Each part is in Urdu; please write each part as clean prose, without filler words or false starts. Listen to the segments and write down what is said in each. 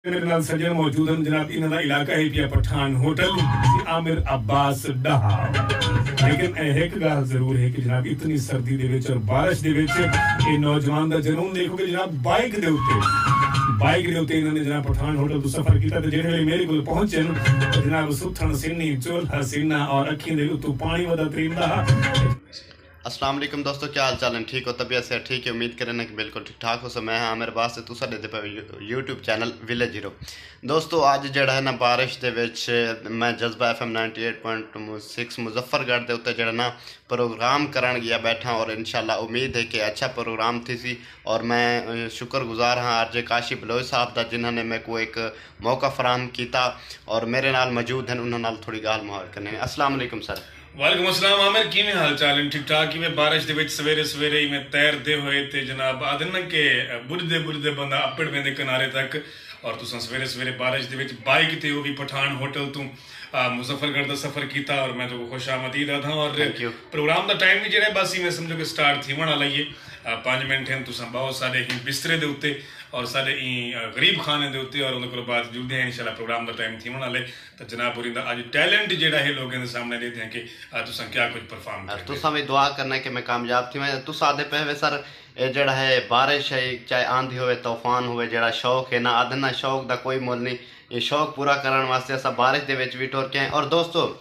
میرے نال سجن موجود ہیں جناب انہاں دا علاقہ ہے پیا پٹھان ہوٹل عامر عباس ڈہا لیکن ایک گل ضرور ہے کہ جناب اتنی سردی دے وچ اور بارش دے وچ اے نوجوان دا جنون دیکھو کہ جناب بائک دے اوتے انہوں نے جناب پٹھان ہوٹل تو سفر کیتا تے جڑے میرے کول پہنچے جناب ستھن سینی چولہا سینہ اور اکھیں دے تو پانی ودا ترین دا. السلام علیکم دوستو، کیا حال چال ہیں؟ ٹھیک ہو؟ طبیعت سے ٹھیک ہے؟ امید کریں کہ بالکل ٹھیک ٹھاک ہو. میں ہاں عامر عباس تو ساڈے تے یوٹیوب چینل ولیج ہیرو. دوستو اج جڑا ہے نا بارش دے وچ میں جذبہ FM 98.6 مظفر گڑھ دے اوتے جڑا نا پروگرام کرن گیا بیٹھا اور انشاءاللہ امید ہے کہ اچھا پروگرام تھی سی. اور میں شکر گزار ہاں RJ کاشی بلوچ صاحب دا جنہوں نے میں کو ایک موقع فراہم کیتا اور میرے نال موجود ہیں، انہوں نال تھوڑی گال محاور کرنے. السلام علیکم سر. وعلیکم السلام عامر، کیویں حال چال ہیں؟ ٹھیک ٹھاک. میں بارش دے وچ سویرے سویرے ہی میں تیر دے ہوئے تے جناب آدھن کہ بردے بندہ اپڑ ویندے کنارے تک اور تساں سویرے سویرے بارش دے وچ بائک تے وہ بھی پٹھان ہوٹل تو مظفر گڑھ دا سفر کیتا اور میں تو خوش آمدید تھا. اور پروگرام دا ٹائم بھی جڑا ہے بس ہی میں سمجھو کہ سٹارٹ تھی والا لائیے 5 منٹ ہیں تساں بہت سارے ہی بسترے دے اوتے اور سارے غریب خانے دے ہوتے اور ان کو بعد جلدے ہیں انشاءاللہ پروگرام دا ٹائم تھی ہونا لے تو جناب پوری دا آج ٹیلنٹ جیڑا ہے لوگوں کے سامنے دیتے ہیں کہ تساں کیا کچھ پرفارم کرتے ہیں. تساں بھی دعا کرنا ہے کہ میں کامیاب تھی. میں تساں آدھے پہوے سر جڑا ہے بارش ہے چاہے آندھی ہوئے طوفان ہوئے جڑا شوق ہے نا آدھنا شوق دا کوئی مول نہیں. یہ شوق پورا کرنے واسطے ایسا بارش دے وچ بھی ٹور کے ہیں. اور دوستو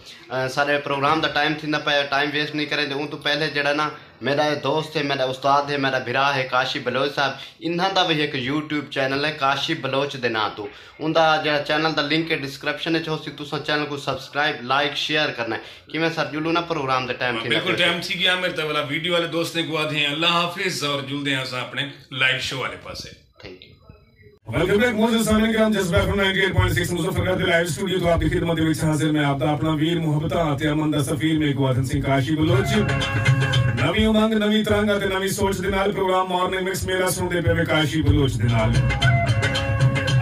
سارے پروگرام دا ٹائم تھی نہ پہ ٹائم ویسٹ نہیں کریں. ان تو پہلے جڑا نا میرا دوست ہے، میرا استاد ہے، میرا بھرا ہے کاشی بلوچ صاحب. انہاں دا بھی ایک یوٹیوب چینل ہے کاشی بلوچ دے نام تو. ان دا جڑا چینل دا لنک ہے ڈسکرپشن وچ ہوسی. تساں چینل کو سبسکرائب لائک شیئر کرنا ہے کہ میں سر جلو نا پروگرام دے ٹائم تھی بالکل ٹائم تھی گیا. میرے تے والا ویڈیو والے دوست نے کو آدھے ہیں اللہ حافظ اور جلدے ہیں اپنے لائیو شو والے پاسے. Thank you. ویلکم بیک موزن سامنے کرام جذبہ FM 98.6 مظفر گڑھ لائیو اسٹوڈیو تو آپ کی خدمت وچ حاضر میں آپ دا اپنا ویر محبت تے امن دا سفیر میں گوادن سنگھ کاشی بلوچ. نوی امنگ نوی ترنگ تے نوی سوچ دے نال پروگرام مارننگ مکس میرا سن دے پے کاشی بلوچ دے نال.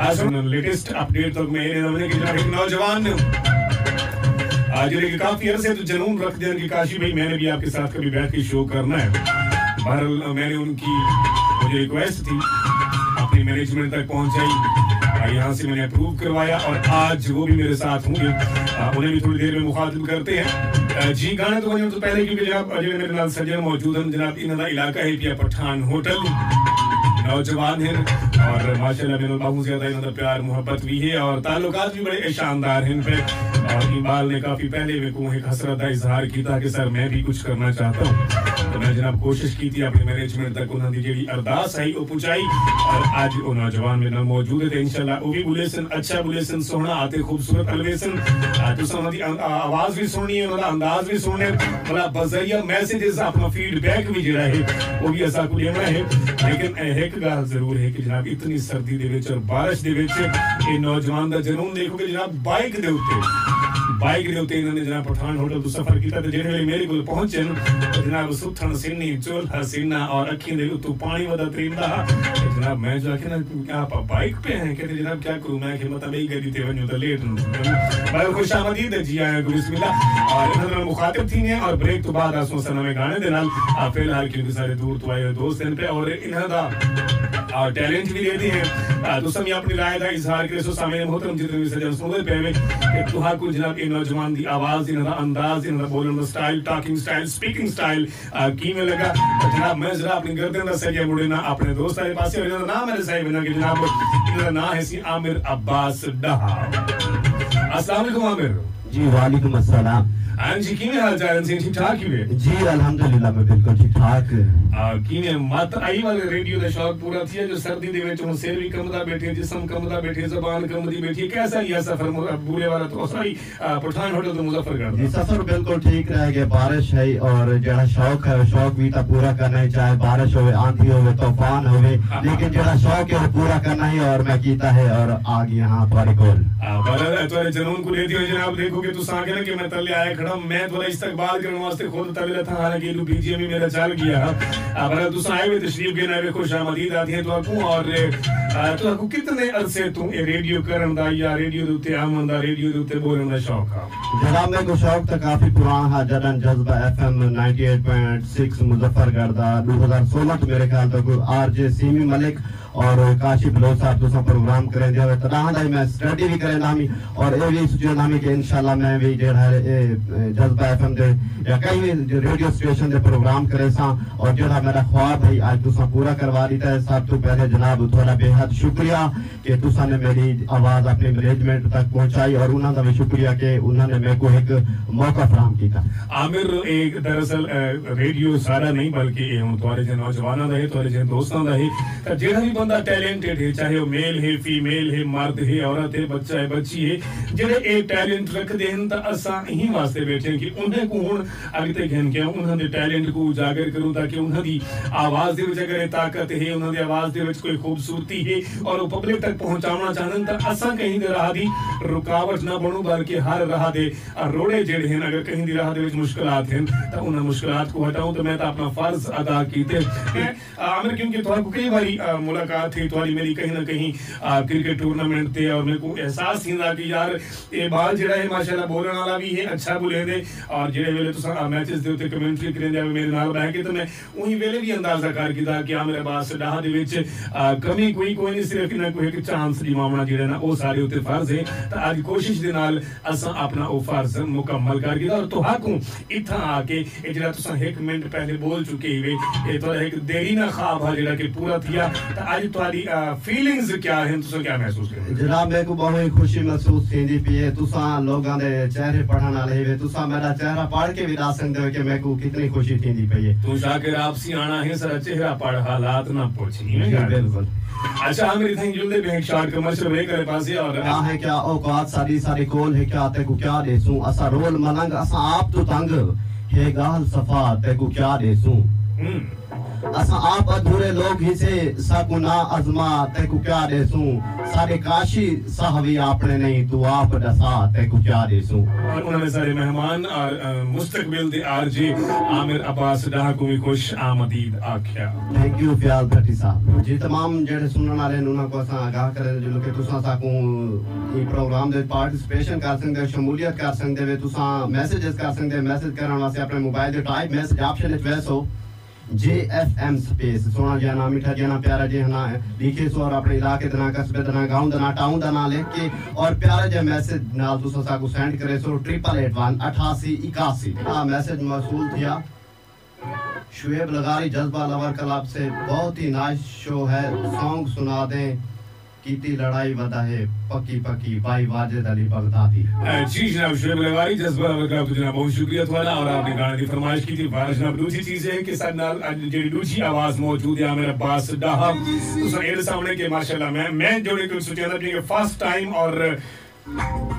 آج لیٹسٹ اپڈیٹ تک میں نے کہ ایک نوجوان آج لے کے کافی عرصے تو جنون رکھ دیا کہ کاشی بھائی میں نے بھی آپ کے ساتھ کبھی بیٹھ کے شو کرنا ہے. بہرحال میں نے ان کی مجھے ریکویسٹ تھی اپنی مینجمنٹ تک پہنچائی، یہاں سے میں نے اپروو کروایا اور آج وہ بھی میرے ساتھ ہوں گے. انہیں بھی تھوڑی دیر میں مخاطب کرتے ہیں. جی گانے تو بنے تو پہلے کیونکہ جناب میرے نال سجن موجود ہیں جناب انہاں دا علاقہ ہے پیا پٹھان ہوٹل. نوجوان ہیں اور ماشاءاللہ میرے بہت زیادہ انہاں دا پیار محبت بھی ہے اور تعلقات بھی بڑے شاندار ہیں پہ. اور اقبال نے کافی پہلے میں کو ایک حسرت کا اظہار کیتا کہ سر میں بھی کچھ کرنا چاہتا ہوں. تو میں جناب کوشش کی تھی اپنی مینجمنٹ تک انہوں نے جیڑی ارداس آئی وہ پہنچائی اور آج وہ نوجوان میں نام موجود ہے. انشاءاللہ وہ بھی بولیسن اچھا بولیسن سونا آتے خوبصورت الویسن تو سمجھ آواز بھی سننی ہے، انہوں انداز بھی سننے مطلب بذریعہ میسیجز اپنا فیڈ بیک بھی جڑا ہے وہ بھی ایسا کو لینا ہے. لیکن ایک گل ضرور ہے کہ جناب اتنی سردی دے وچ اور بارش دے وچ یہ نوجوان دا جنون دیکھو کہ جناب بائک دے اوتے انہوں نے جناب پٹھان ہوٹل تو سفر کیتا تے جڑے میرے کول پہنچے جناب ستھن سینی چولہا سینہ اور اکھیں دے تو پانی ودا ترین دا. جناب میں جا کے نا کیا آپ بائک پہ ہیں کہتے جناب کیا کروں میں کہ مطلب یہی گاڑی تے ونجو تے لیٹ بہت خوش آمدید ہے. جی آیا بسم اللہ. اور انہوں نے مخاطب تھی ہیں اور بریک تو بعد آسوں سنا میں گانے دے نال فی الحال کیونکہ سارے دور تو آئے دوست ہیں پہ اور انہوں دا ٹیلنٹ بھی دیتی ہیں. تو سمی اپنی رائے دا اظہار کرے سو سامنے محترم جتنے بھی سجن سنو دے پہوے کہ توہا کو جناب یہ نوجوان دی آواز انہوں دا انداز انہوں دا بولن دا style talking style speaking style کی میں لگا. جناب میں ذرا اپنی گردن دا سجیہ مڑے نا اپنے دوست آئے پاسے اور انہوں دا نام میرے صاحب ہے کہ جناب انہوں دا نام ہے سی عامر عباس ڈہا. السلام علیکم عامر. جی وعلیکم السلام. ہاں جی کی میں حال چال ہیں؟ ٹھیک ٹھاک ہی ہے؟ جی الحمدللہ میں بالکل ٹھیک ٹھاک. کی میں مت آئی والے ریڈیو دا شوق پورا تھی جو سردی دے وچ ہن سیر بھی کمدا بیٹھے جسم کمدا بیٹھے زبان کمدی بیٹھی کیسا یہ سفر بورے والا تو ساری پٹھان ہوٹل تو مظفر گڑھ. جی سفر بالکل ٹھیک رہ گیا. بارش ہے اور جڑا شوق ہے شوق بھی تا پورا کرنا ہے چاہے بارش ہوئے آندھی ہوئے طوفان ہوئے لیکن جڑا شوق ہے وہ پورا کرنا ہے اور میں کیتا ہے اور آ گیا ہاں تمہارے کول. بڑا تمہارے جنون کو لیتی ہو جناب. دیکھو کہ تو آگے نا کہ میں تلے آیا کھڑا میں تھوڑا استقبال کرنے واسطے خود طویل تھا حالانکہ یہ بی جی ایم میرا چل گیا. بڑا تو آئے ہوئے تشریف کے نائے خوش آمدید آتی ہیں تو آپ کو. اور تو آپ کو کتنے عرصے تو ریڈیو کرن دا یا ریڈیو دوتے آمن دا ریڈیو دوتے بولن دا شوق ہے؟ جناب میں کو شوق تا کافی پران ہے. جدن جذبہ FM 98.6 مظفر گڑھ دا 2016 تو میرے خیال تک RJ سیمی ملک اور کاشی بلوچ صاحب تو سب پروگرام کریں دے ہوئے تداہاں دائی میں سٹڈی بھی کریں دامی اور اے بھی سجو نامی کہ انشاءاللہ میں بھی جڑا ہے جذبہ ایف ایم دے یا کئی بھی ریڈیو سٹیشن دے پروگرام کرے ساں اور جڑا میرا خواب ہے آج تو سب پورا کروا دیتا ہے صاحب تو پہلے جناب تھوڑا بے حد شکریہ کہ تو سا نے میری آواز اپنے مینجمنٹ تک پہنچائی اور انہوں نے بھی شکریہ کہ انہوں نے میرے کو ایک موقع فراہم کیتا. عامر ایک دراصل ریڈیو سارا نہیں بلکہ تھوڑے جن نوجوانوں کا ہے تھوڑے جن دوستوں کا ہے جہاں بھی بندہ ٹیلنٹڈ ہے چاہے وہ میل ہے فیمیل ہے مرد ہے عورت ہے بچہ ہے بچی ہے جڑے ایک ٹیلنٹ رکھ دے تو اساں ہی واسطے بیٹھے ہیں کہ انہیں کو ہن اگے تک گھن کے انہوں نے ٹیلنٹ کو اجاگر کروں تاکہ انہوں دی آواز دے وچ اگر طاقت ہے انہوں دی آواز دے وچ کوئی خوبصورتی ہے اور وہ پبلک تک پہنچانا چاہن تو اساں کہیں دے راہ دی رکاوٹ نہ بنو بلکہ ہر راہ دے روڑے جڑے ہیں اگر کہیں دی راہ دے وچ مشکلات ہیں تو ان مشکلات کو ہٹاؤں تو میں تو اپنا فرض ادا کیتے عامر کیونکہ تھوڑا کو کئی باری ملاقات تھی تھوڑی میری کہیں نہ کہیں کرکٹ ٹورنامنٹ تے اور میرے کو احساس تھیندا کہ یار یہ بال جڑا ہے ماشاءاللہ بولن والا بھی ہے اچھا بولے دے اور جڑے ویلے تساں میچز دے اوتے کمنٹری کریں دے میرے نال بیٹھ کے تو میں وہی ویلے بھی اندازہ کر کیتا کہ عامر عباس ڈاہا دے وچ کمی کوئی نہیں صرف نہ کوئی ایک چانس دی معاملہ جڑا نا او سارے اوتے فرض ہے تو اج کوشش دے نال اساں اپنا او فرض مکمل کر کیتا اور تہاکوں ایتھاں آ کے اے جڑا تساں ایک منٹ پہلے بول چکے ہوئے اے تو ایک دیرینہ خواب ہے جڑا کہ پورا تھیا تو اج تہاڈی فیلنگز کیا ہیں تساں کیا محسوس کرتے جناب میرے کو بہت خوشی محسوس تھیندی پئی ہے تساں لوگاں دے چہرے پڑھن والے ہوئے تساں میرا چہرہ پڑھ کے بھی دس سکدے ہو کہ میرے کو کتنی خوشی تھیندی پئی ہے تو شاکر آپ سی آنا ہے سر چہرہ پڑھ حالات نہ پوچھی بالکل. اچھا ہم اتنے جلدی میں ایک شارٹ کمرشل بریک کرے پاسی اور کیا ہے کیا اوقات ساری کول ہے کیا تے کو کیا دیسوں اسا رول ملنگ اسا آپ تو تنگ ہے گال صفا تے کو کیا دیسوں اسا آپ ادھورے لوگ ہی سے سکنا ازما تے کو کیا دیسوں سارے کاشی صحوی آپ نے نہیں تو آپ دسا تے کو کیا دیسوں. اور انہوں نے سارے مہمان اور مستقبل دے آر جی عامر عباس ڈاہا کو بھی خوش آمدید آکھیا. تھینک یو فیال بھٹی صاحب جی تمام جڑے سنن والے انہاں کو اساں آگاہ کرے جو کہ تساں ساکوں یہ پروگرام دے پارٹیسپیشن کر سکدے شمولیت کر سکدے وے تساں میسیجز کر سکدے میسیج کرن واسطے اپنے موبائل دے ٹائپ میسیج آپشن وچ ویسو JFM سپیس سونا جانا میٹھا جانا پیارا جہنا ہے لکھے سو اور اپنے علاقے دنا قصبے دنا گاؤں دنا ٹاؤن دنا لکھ کے اور پیارا جہ میسیج نال تو سا کو سینڈ کرے سو 88818881 میسیج موصول تھیا شعیب لغاری جذبہ لور کلب سے بہت ہی نائس شو ہے سانگ سنا دیں کیتی لڑائی ودا ہے پکی پکی بھائی واجد علی بغدادی. جی جناب شعیب لغاری جذبہ لور کلب جناب بہت شکریہ تھوڑا اور آپ نے گانے کی فرمائش کی تھی جناب دوسری چیز ہے کہ ساتھ نال جڑی دوسری آواز موجود ہے عامر عباس ڈاہا تو سر اے سامنے کے ماشاءاللہ میں جوڑے کچھ سوچا تھا کہ فرسٹ ٹائم اور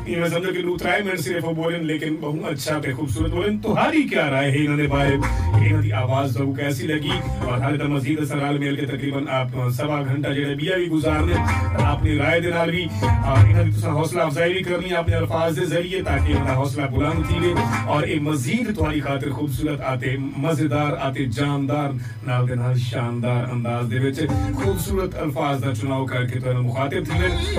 یہ میں سمجھا کہ لوگ 3 منٹ صرف بولیں لیکن بہت اچھا تے خوبصورت بولیں تو ہاری کیا رائے ہے انہوں نے بارے انہوں دی آواز کو کیسی لگی اور ہر طرح مزید سرال میل کے تقریباً آپ 1.25 گھنٹہ جڑے بیا بھی گزارنے اپنی رائے دے نال بھی اور انہوں نے حوصلہ افزائی بھی کرنی ہے اپنے الفاظ دے ذریعے تاکہ انہوں حوصلہ بلند تھی اور ایک مزید تمہاری خاطر خوبصورت آتے مزیدار آتے جاندار نال دے نال شاندار انداز دے وچ خوبصورت الفاظ دا چناؤ کر کے تو مخاطب تھی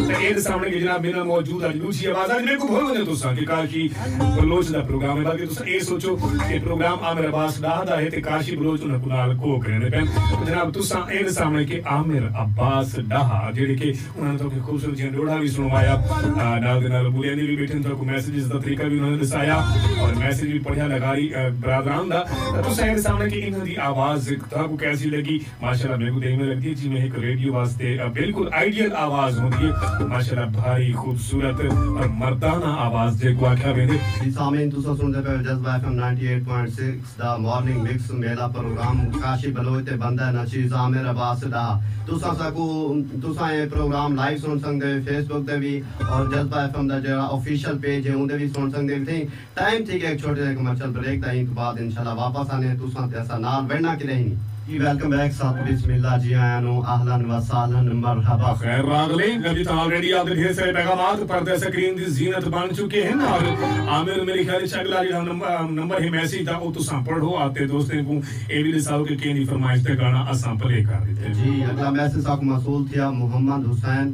تے اے سامنے کے جناب میرا موجود ہے لوچی آواز آج میرے کو بھول بنے تو سا کہ کاشی بلوچ دا پروگرام ہے بلکہ تو سا اے سوچو کہ پروگرام عامر عباس ڈاہا دا ہے تے کاشی بلوچ انہوں کنال کو کرنے پہن جناب تو سا اے سامنے کہ عامر عباس ڈاہا جیڑے کہ انہوں نے تو کہ خوبصورت جن روڑا بھی سنوایا نال دے نال بولیاں بھی بیٹھن تو کو میسیجز دا طریقہ بھی انہوں نے دسایا اور میسیج بھی پڑھیا لگاری برادران دا تو سا اے سامنے کہ انہوں دی آواز تا کو کیسی لگی ماشاءاللہ میرے کو دیکھ میں لگتی ہے جی میں ایک ریڈیو واسطے بالکل آئیڈیل آواز ہوتی ہے ماشاءاللہ بھاری خوبصورت اور مردانہ آواز دے کو آکھا بیندے جی سامین تو سن دے پہ جذبہ ایف ایم 98.6 دا مارننگ مکس میلا پروگرام کاشی بلوچ تے بندہ نشیز عامر عباس ڈاہا تو سا یہ پروگرام لائیو سن سکتے فیس بک دے بھی اور جذبہ ایف ایم دا جڑا آفیشیل پیج ہے ان دے بھی سن سکتے تھے ٹائم تھی کہ ایک چھوٹے سے کمرشل بریک دا ان کے بعد انشاءاللہ واپس آنے تو سا ایسا نال بڑھنا کے نہیں جی ویلکم بیک ساتھ بسم اللہ جی آیانو اہلن و سالن مرحبا خیر راغلے جب تو آلریڈی آپ ڈھیر سارے پیغامات پردے سکرین دی زینت بن چکے ہیں اور عامر میرے خیال سے اگلا جو نمبر ہی میسیج تھا وہ تو ساں پڑھو آتے دوستیں کو اے بھی لساو کے کینی فرمائش تے گانا اساں پلے کر دیتے جی اگلا میسیج آپ کو موصول تھیا محمد حسین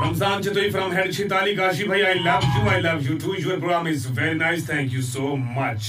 Ramzan Chitoi from Head Chitali Kashi bhai I love you too your program is very nice thank you so much।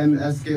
MSK